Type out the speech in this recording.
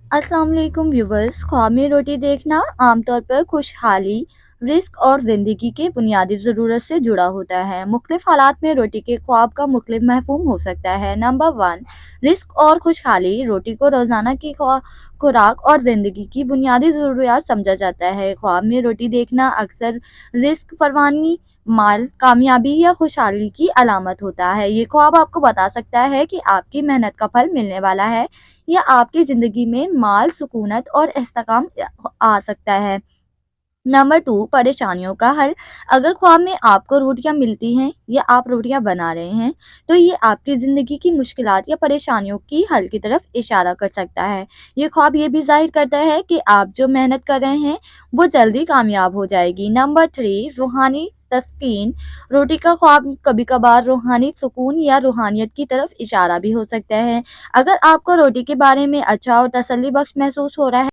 अस्सलाम वालेकुम व्यूवर्स। ख्वाब में रोटी देखना आमतौर पर खुशहाली, रिस्क और ज़िंदगी की बुनियादी ज़रूरत से जुड़ा होता है। मुख्तलिफ हालात में रोटी के ख्वाब का मुख्तलिफ मफ़हूम हो सकता है। नंबर 1, रिस्क और खुशहाली। रोटी को रोज़ाना की खुराक और ज़िंदगी की बुनियादी ज़रूरियात समझा जाता है। ख्वाब में रोटी देखना अक्सर रिस्क, फरवानी, माल, कामयाबी या खुशहाली की अलामत होता है। ये ख्वाब आपको बता सकता है कि आपकी मेहनत का फल मिलने वाला है या आपकी ज़िंदगी में माल, सुकूनत और इस्तेकाम आ सकता है। नंबर 2, परेशानियों का हल। अगर ख्वाब में आपको रोटियां मिलती हैं या आप रोटियां बना रहे हैं, तो ये आपकी ज़िंदगी की मुश्किलात या परेशानियों की हल की तरफ इशारा कर सकता है। ये ख्वाब ये भी ज़ाहिर करता है कि आप जो मेहनत कर रहे हैं, वो जल्दी कामयाब हो जाएगी। नंबर 3, रूहानी तस्कीन। रोटी का ख्वाब कभी कभार रूहानी सुकून या रूहानियत की तरफ इशारा भी हो सकता है। अगर आपको रोटी के बारे में अच्छा और तसल्ली बख्श महसूस हो रहा है,